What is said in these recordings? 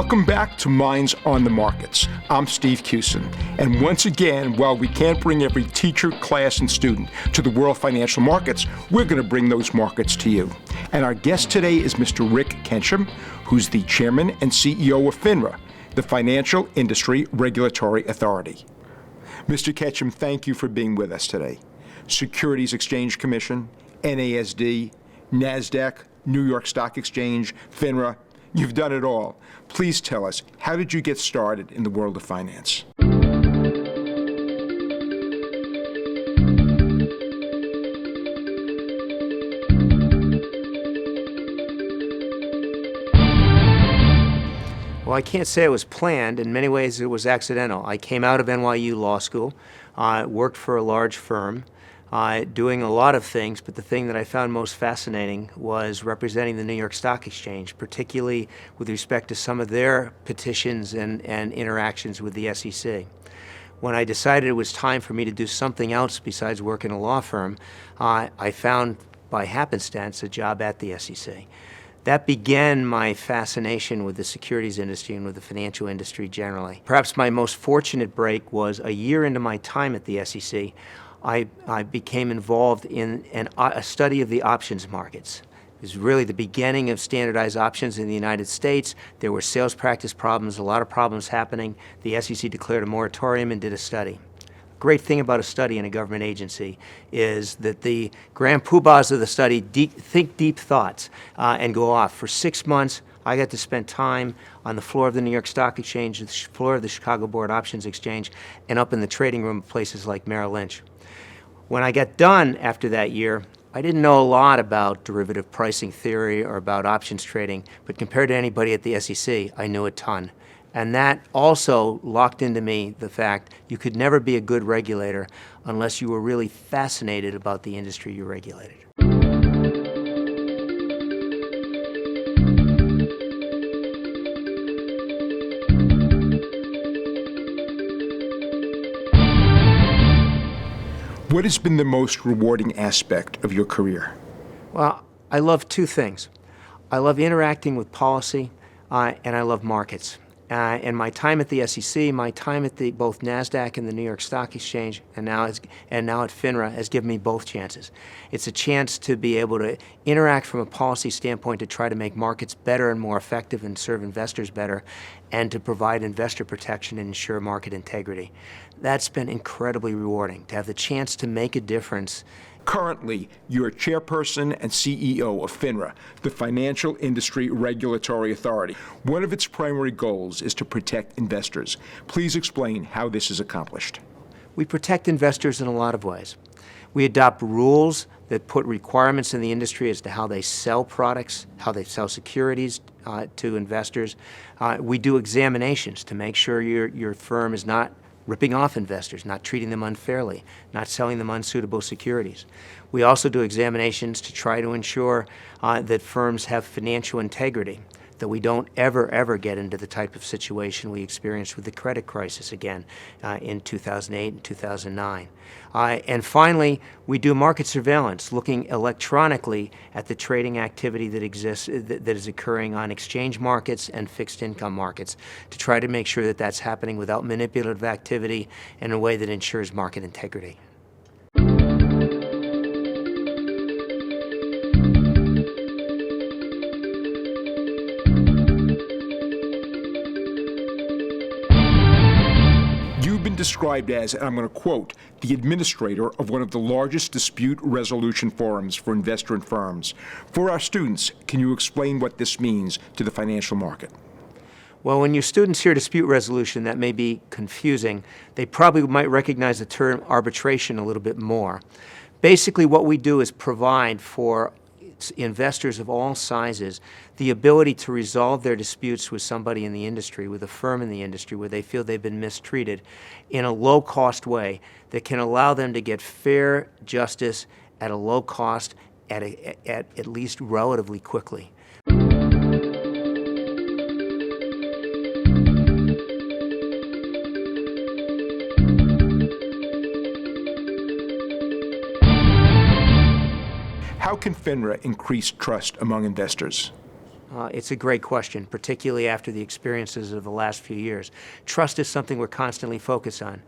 Welcome back to Minds on the Markets. I'm Steve Kussin. And once again, while we can't bring every teacher, class, and student to the world of financial markets, we're going to bring those markets to you. And our guest today is Mr. Rick Ketchum, who's the chairman and CEO of FINRA, the Financial Industry Regulatory Authority. Mr. Ketchum, thank you for being with us today. Securities Exchange Commission, NASD, NASDAQ, New York Stock Exchange, FINRA. You've done it all. Please tell us, how did you get started in the world of finance? Well, I can't say it was planned. In many ways, it was accidental. I came out of NYU Law School, worked for a large firm, doing a lot of things, but the thing that I found most fascinating was representing the New York Stock Exchange, particularly with respect to some of their petitions and interactions with the SEC. When I decided it was time for me to do something else besides work in a law firm, I found, by happenstance, a job at the SEC. That began my fascination with the securities industry and with the financial industry generally. Perhaps my most fortunate break was a year into my time at the SEC. I became involved in a study of the options markets. It was really the beginning of standardized options in the United States. There were sales practice problems, a lot of problems happening. The SEC declared a moratorium and did a study. Great thing about a study in a government agency is that the grand poobahs of the study think deep thoughts and go off. For 6 months, I got to spend time on the floor of the New York Stock Exchange, the floor of the Chicago Board Options Exchange, and up in the trading room of places like Merrill Lynch. When I got done after that year, I didn't know a lot about derivative pricing theory or about options trading, but compared to anybody at the SEC, I knew a ton. And that also locked into me the fact you could never be a good regulator unless you were really fascinated about the industry you regulated. What has been the most rewarding aspect of your career? Well, I love two things. I love interacting with policy, and I love markets. And my time at the SEC, my time at both NASDAQ and the New York Stock Exchange, and now at FINRA has given me both chances. It's a chance to be able to interact from a policy standpoint to try to make markets better and more effective and serve investors better, and to provide investor protection and ensure market integrity. That's been incredibly rewarding, to have the chance to make a difference. Currently, you're chairperson and CEO of FINRA, the Financial Industry Regulatory Authority. One of its primary goals is to protect investors. Please explain how this is accomplished. We protect investors in a lot of ways. We adopt rules that put requirements in the industry as to how they sell products, how they sell securities to investors. We do examinations to make sure your firm is not ripping off investors, not treating them unfairly, not selling them unsuitable securities. We also do examinations to try to ensure that firms have financial integrity, that we don't ever get into the type of situation we experienced with the credit crisis again in 2008 and 2009. And finally, we do market surveillance, looking electronically at the trading activity that exists, that is occurring on exchange markets and fixed income markets, to try to make sure that that's happening without manipulative activity in a way that ensures market integrity. Described as, and I'm going to quote, the administrator of one of the largest dispute resolution forums for investor and firms. For our students, can you explain what this means to the financial market? Well, when your students hear dispute resolution, that may be confusing. They probably might recognize the term arbitration a little bit more. Basically, what we do is provide for investors of all sizes the ability to resolve their disputes with somebody in the industry, with a firm in the industry where they feel they've been mistreated, in a low-cost way that can allow them to get fair justice at a low cost at least relatively quickly. How can FINRA increase trust among investors? It's a great question, particularly after the experiences of the last few years. Trust is something we're constantly focused on.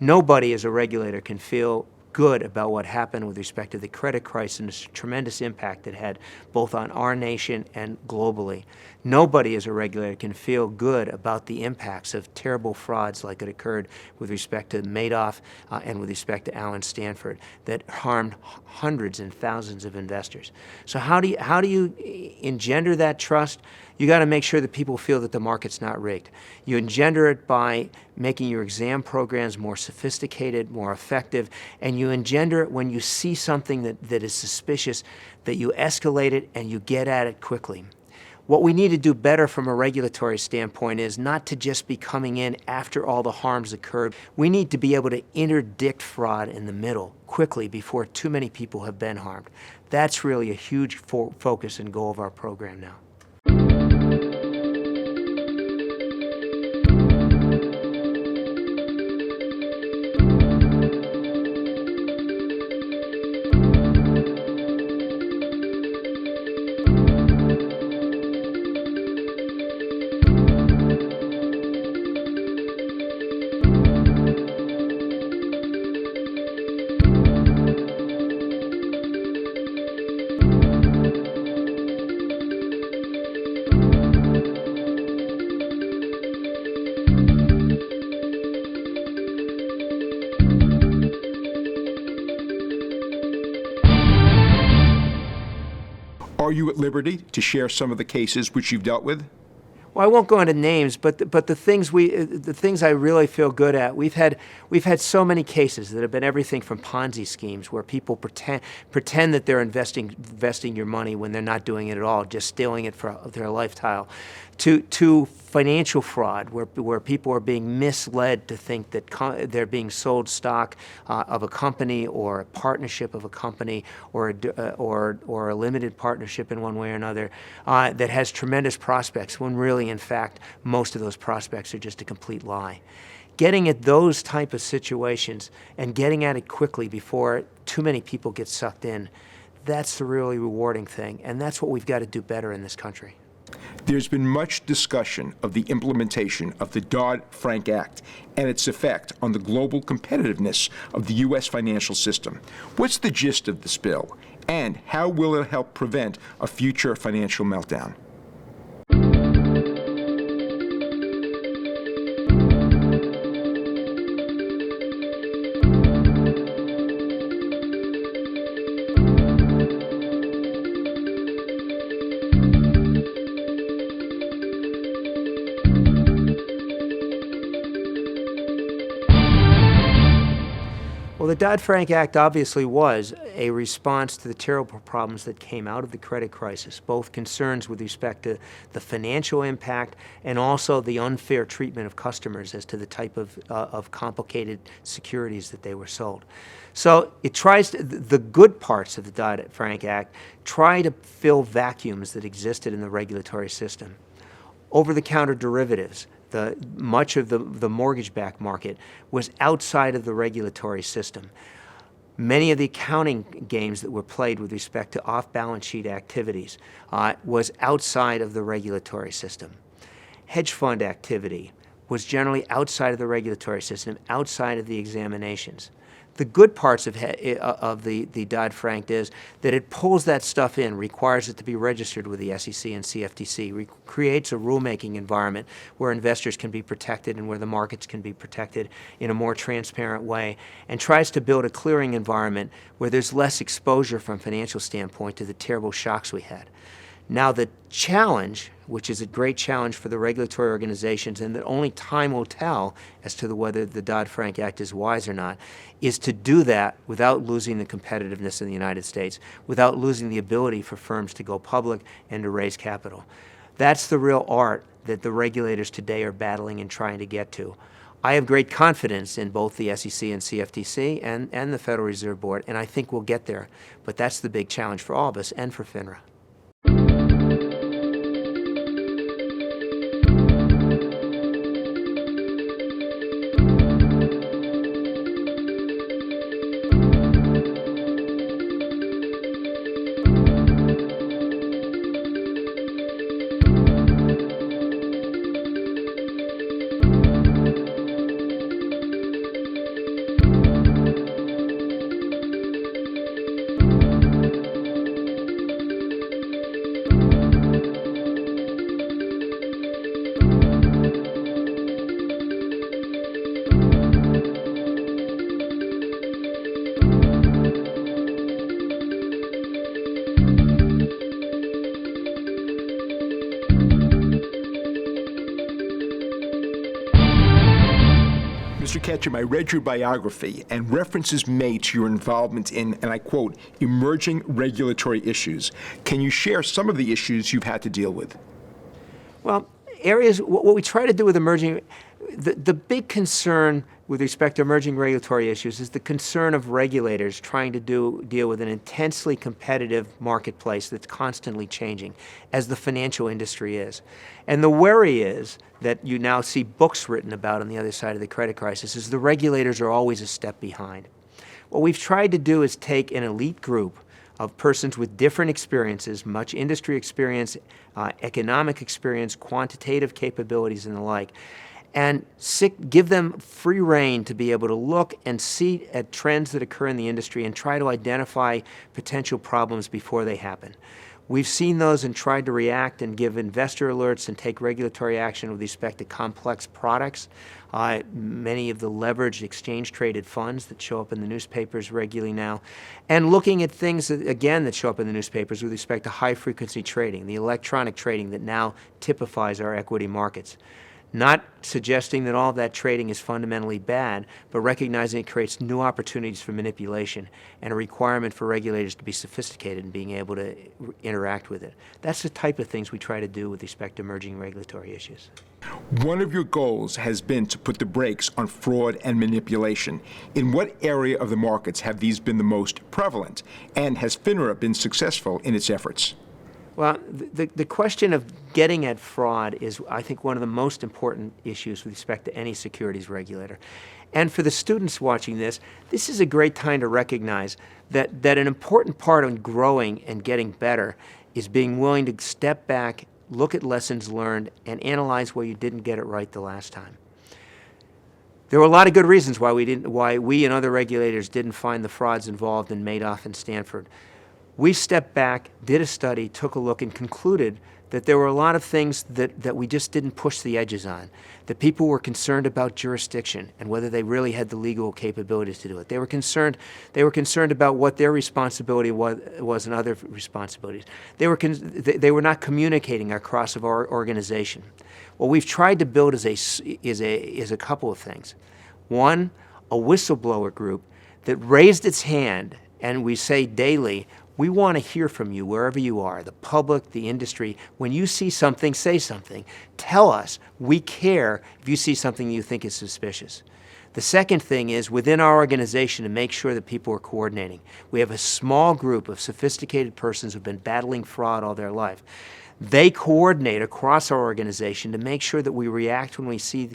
Nobody as a regulator can feel good about what happened with respect to the credit crisis and the tremendous impact it had both on our nation and globally. Nobody as a regulator can feel good about the impacts of terrible frauds like it occurred with respect to Madoff and with respect to Alan Stanford that harmed hundreds and thousands of investors. So how do you engender that trust? You got to make sure that people feel that the market's not rigged. You engender it by making your exam programs more sophisticated, more effective, and you engender it when you see something that is suspicious, that you escalate it and you get at it quickly. What we need to do better from a regulatory standpoint is not to just be coming in after all the harms occurred. We need to be able to interdict fraud in the middle quickly before too many people have been harmed. That's really a huge focus and goal of our program now. Are you at liberty to share some of the cases which you've dealt with? Well, I won't go into names, but the things I really feel good at. We've had so many cases that have been everything from Ponzi schemes where people pretend that they're investing your money when they're not doing it at all, just stealing it for their lifestyle, to financial fraud where people are being misled to think that they're being sold stock of a company or a partnership of a company or a limited partnership in one way or another that has tremendous prospects when really, in fact, most of those prospects are just a complete lie. Getting at those type of situations and getting at it quickly before too many people get sucked in, that's the really rewarding thing, and that's what we've got to do better in this country. There's been much discussion of the implementation of the Dodd-Frank Act and its effect on the global competitiveness of the U.S. financial system. What's the gist of this bill, and how will it help prevent a future financial meltdown? Well, the Dodd-Frank Act obviously was a response to the terrible problems that came out of the credit crisis, both concerns with respect to the financial impact and also the unfair treatment of customers as to the type of complicated securities that they were sold. So it tries to, the good parts of the Dodd-Frank Act try to fill vacuums that existed in the regulatory system. Over-the-counter derivatives. Much of the mortgage-backed market was outside of the regulatory system. Many of the accounting games that were played with respect to off-balance sheet activities was outside of the regulatory system. Hedge fund activity was generally outside of the regulatory system, outside of the examinations. The good parts of the Dodd-Frank is that it pulls that stuff in, requires it to be registered with the SEC and CFTC, creates a rulemaking environment where investors can be protected and where the markets can be protected in a more transparent way, and tries to build a clearing environment where there's less exposure from a financial standpoint to the terrible shocks we had. Now the challenge, which is a great challenge for the regulatory organizations and that only time will tell as to whether the Dodd-Frank Act is wise or not, is to do that without losing the competitiveness in the United States, without losing the ability for firms to go public and to raise capital. That's the real art that the regulators today are battling and trying to get to. I have great confidence in both the SEC and CFTC and the Federal Reserve Board, and I think we'll get there. But that's the big challenge for all of us and for FINRA. Mr. Ketchum, I read your biography, and references made to your involvement in, and I quote, emerging regulatory issues. Can you share some of the issues you've had to deal with? Well, what we try to do with the big concern with respect to emerging regulatory issues is the concern of regulators trying to deal with an intensely competitive marketplace that's constantly changing, as the financial industry is. And the worry is that you now see books written about on the other side of the credit crisis is the regulators are always a step behind. What we've tried to do is take an elite group of persons with different experiences, much industry experience, economic experience, quantitative capabilities, and the like, and give them free rein to be able to look and see at trends that occur in the industry and try to identify potential problems before they happen. We've seen those and tried to react and give investor alerts and take regulatory action with respect to complex products, many of the leveraged exchange-traded funds that show up in the newspapers regularly now, and looking at things, that show up in the newspapers with respect to high-frequency trading, the electronic trading that now typifies our equity markets. Not suggesting that all of that trading is fundamentally bad, but recognizing it creates new opportunities for manipulation and a requirement for regulators to be sophisticated in being able to interact with it. That's the type of things we try to do with respect to emerging regulatory issues. One of your goals has been to put the brakes on fraud and manipulation. In what area of the markets have these been the most prevalent? And has FINRA been successful in its efforts? Well, the question of getting at fraud is, I think, one of the most important issues with respect to any securities regulator. And for the students watching this is a great time to recognize that an important part of growing and getting better is being willing to step back, look at lessons learned, and analyze where you didn't get it right the last time. There were a lot of good reasons why we and other regulators didn't find the frauds involved in Madoff and Stanford. We stepped back, did a study, took a look, and concluded that there were a lot of things that we just didn't push the edges on, that people were concerned about jurisdiction and whether they really had the legal capabilities to do it. They were concerned about what their responsibility was and other responsibilities. They were not communicating across our organization. What we've tried to build is a couple of things. One, a whistleblower group that raised its hand, and we say daily, we want to hear from you wherever you are, the public, the industry. When you see something, say something. Tell us. We care if you see something you think is suspicious. The second thing is within our organization to make sure that people are coordinating. We have a small group of sophisticated persons who've been battling fraud all their life. They coordinate across our organization to make sure that we react when we see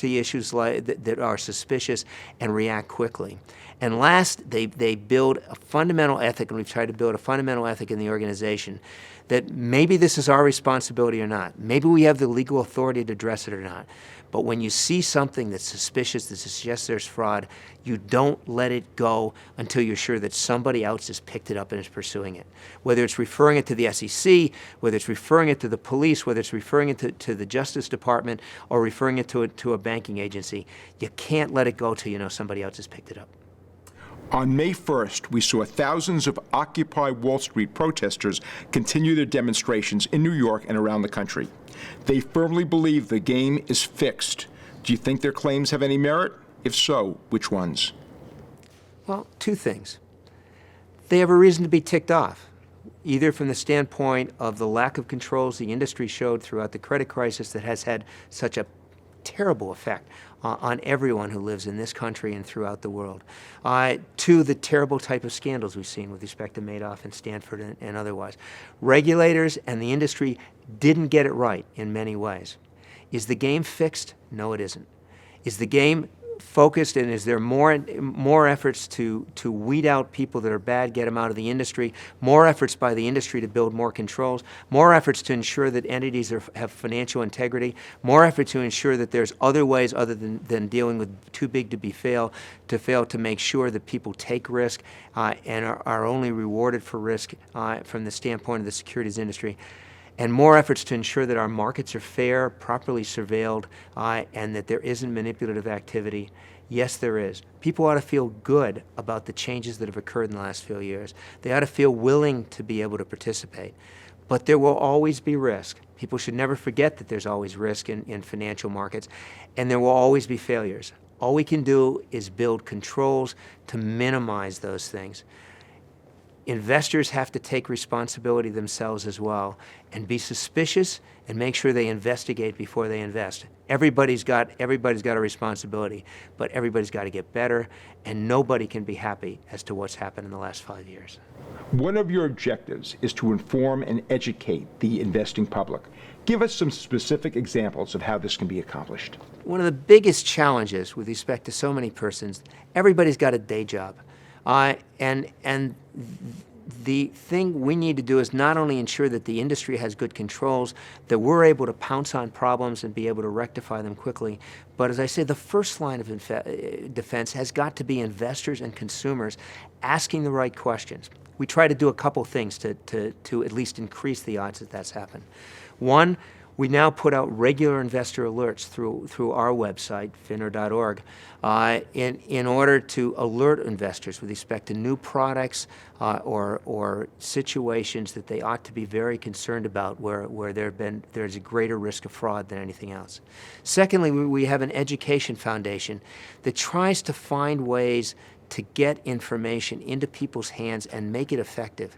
issues that are suspicious and react quickly. And last, they build a fundamental ethic, and we've tried to build a fundamental ethic in the organization that maybe this is our responsibility or not. Maybe we have the legal authority to address it or not. But when you see something that's suspicious, that suggests there's fraud, you don't let it go until you're sure that somebody else has picked it up and is pursuing it. Whether it's referring it to the SEC, whether it's referring it to the police, whether it's referring it to the Justice Department, or referring it to a banking agency, you can't let it go till you know somebody else has picked it up. On May 1st, we saw thousands of Occupy Wall Street protesters continue their demonstrations in New York and around the country. They firmly believe the game is fixed. Do you think their claims have any merit? If so, which ones? Well, two things. They have a reason to be ticked off, either from the standpoint of the lack of controls the industry showed throughout the credit crisis that has had such a terrible effect on everyone who lives in this country and throughout the world, to the terrible type of scandals we've seen with respect to Madoff and Stanford and otherwise. Regulators and the industry didn't get it right in many ways. Is the game fixed? No, it isn't. Is the game focused, and is there more efforts to weed out people that are bad, get them out of the industry, more efforts by the industry to build more controls, more efforts to ensure that entities have financial integrity, more effort to ensure that there's other ways other than dealing with too big to fail to make sure that people take risk and are only rewarded for risk from the standpoint of the securities industry. And more efforts to ensure that our markets are fair, properly surveilled, and that there isn't manipulative activity. Yes, there is. People ought to feel good about the changes that have occurred in the last few years. They ought to feel willing to be able to participate. But there will always be risk. People should never forget that there's always risk in financial markets, and there will always be failures. All we can do is build controls to minimize those things. Investors have to take responsibility themselves as well and be suspicious and make sure they investigate before they invest. Everybody's got a responsibility, but everybody's got to get better, and nobody can be happy as to what's happened in the last 5 years. One of your objectives is to inform and educate the investing public. Give us some specific examples of how this can be accomplished. One of the biggest challenges with respect to so many persons, everybody's got a day job. And the thing we need to do is not only ensure that the industry has good controls, that we're able to pounce on problems and be able to rectify them quickly, but as I say, the first line of defense has got to be investors and consumers asking the right questions. We try to do a couple things to at least increase the odds that that's happened. One, we now put out regular investor alerts through our website, FINRA.org, in order to alert investors with respect to new products or situations that they ought to be very concerned about where there's a greater risk of fraud than anything else. Secondly, we have an education foundation that tries to find ways to get information into people's hands and make it effective.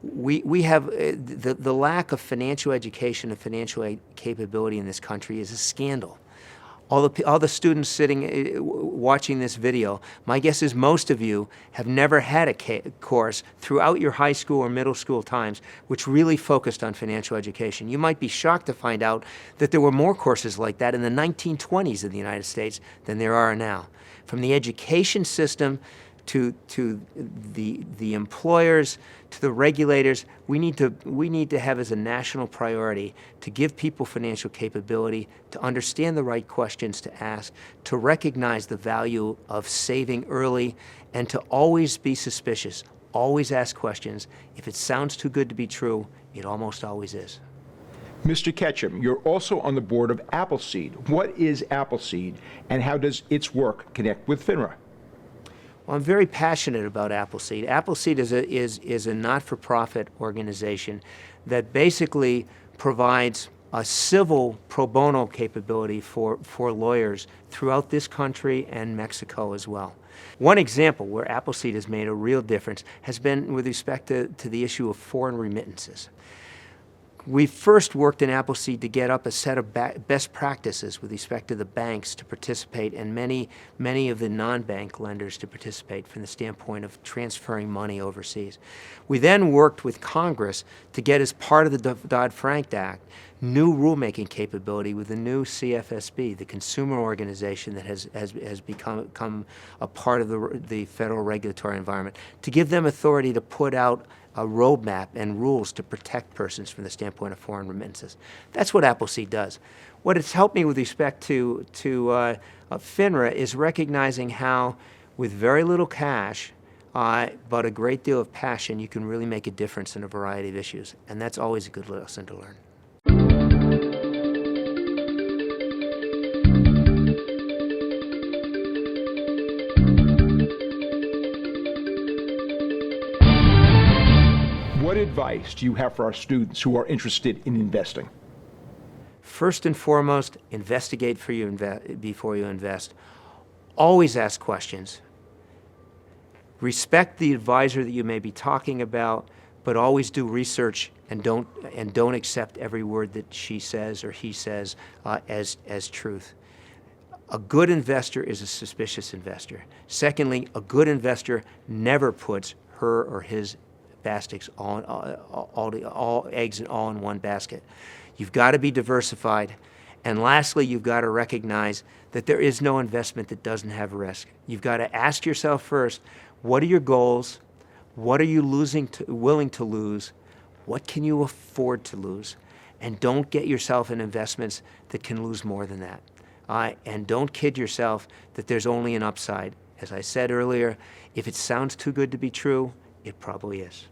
We have the lack of financial education and financial capability in this country is a scandal. All the students sitting watching this video, my guess is most of you have never had a course throughout your high school or middle school times which really focused on financial education. You might be shocked to find out that there were more courses like that in the 1920s in the United States than there are now. From the education system to the employers, to the regulators, we need to have as a national priority to give people financial capability, to understand the right questions to ask, to recognize the value of saving early, and to always be suspicious, always ask questions. If it sounds too good to be true, it almost always is. Mr. Ketchum, you're also on the board of Appleseed. What is Appleseed, and how does its work connect with FINRA? Well, I'm very passionate about Appleseed. Appleseed is a not-for-profit organization that basically provides a civil pro bono capability for lawyers throughout this country and Mexico as well. One example where Appleseed has made a real difference has been with respect to the issue of foreign remittances. We first worked in Appleseed to get up a set of best practices with respect to the banks to participate and many of the non-bank lenders to participate from the standpoint of transferring money overseas. We then worked with Congress to get, as part of the Dodd-Frank Act, new rulemaking capability with the new CFSB, the consumer organization that has become a part of the federal regulatory environment, to give them authority to put out a roadmap and rules to protect persons from the standpoint of foreign remittances. That's what Appleseed does. What it's helped me with respect to FINRA is recognizing how, with very little cash, but a great deal of passion, you can really make a difference in a variety of issues. And that's always a good lesson to learn. What advice do you have for our students who are interested in investing? First and foremost, investigate before you invest. Always ask questions. Respect the advisor that you may be talking about, but always do research and don't accept every word that she says or he says as truth. A good investor is a suspicious investor. Secondly, a good investor never puts her or his baskets all eggs all in one basket. You've got to be diversified. And lastly, you've got to recognize that there is no investment that doesn't have risk. You've got to ask yourself first, what are your goals? What are you willing to lose? What can you afford to lose? And don't get yourself in investments that can lose more than that. And don't kid yourself that there's only an upside. As I said earlier, if it sounds too good to be true, it probably is.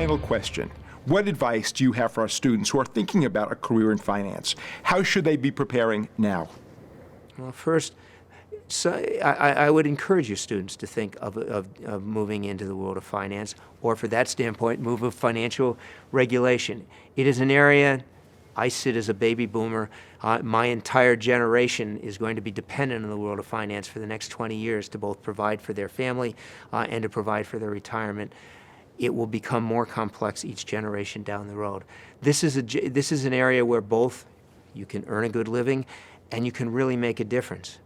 final question. What advice do you have for our students who are thinking about a career in finance? How should they be preparing now? Well, first, so I would encourage your students to think of moving into the world of finance, or for that standpoint, move of financial regulation. It is an area, I sit as a baby boomer, my entire generation is going to be dependent on the world of finance for the next 20 years to both provide for their family and to provide for their retirement. It will become more complex each generation down the road. This is an area where both you can earn a good living and you can really make a difference.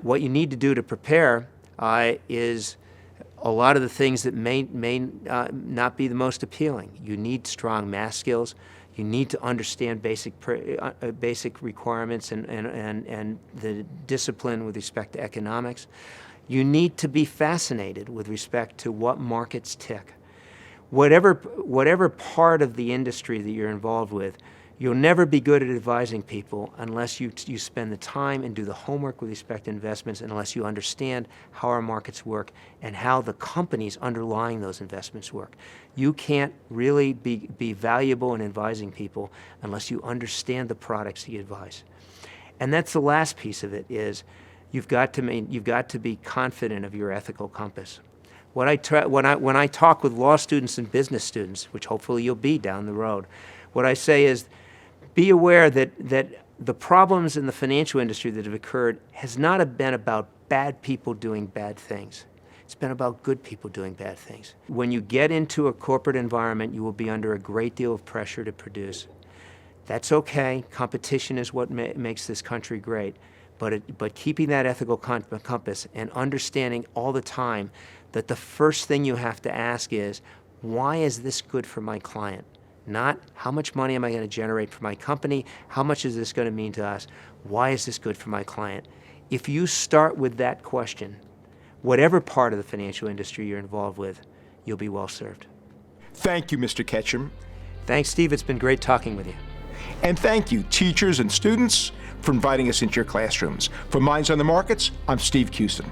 What you need to do to prepare is a lot of the things that may not be the most appealing. You need strong math skills. You need to understand basic requirements and the discipline with respect to economics. You need to be fascinated with respect to what markets tick. Whatever part of the industry that you're involved with, you'll never be good at advising people unless you spend the time and do the homework with respect to investments, and unless you understand how our markets work and how the companies underlying those investments work. You can't really be valuable in advising people unless you understand the products you advise. And that's the last piece of it, is you've got to be confident of your ethical compass. When I talk with law students and business students, which hopefully you'll be down the road, what I say is, be aware that the problems in the financial industry that have occurred has not been about bad people doing bad things. It's been about good people doing bad things. When you get into a corporate environment, you will be under a great deal of pressure to produce. That's okay. Competition is what makes this country great. But keeping that ethical compass and understanding all the time that the first thing you have to ask is, why is this good for my client? Not how much money am I going to generate for my company? How much is this going to mean to us? Why is this good for my client? If you start with that question, whatever part of the financial industry you're involved with, you'll be well served. Thank you, Mr. Ketchum. Thanks, Steve. It's been great talking with you. And thank you, teachers and students, for inviting us into your classrooms. For Minds on the Markets, I'm Steve Kussin.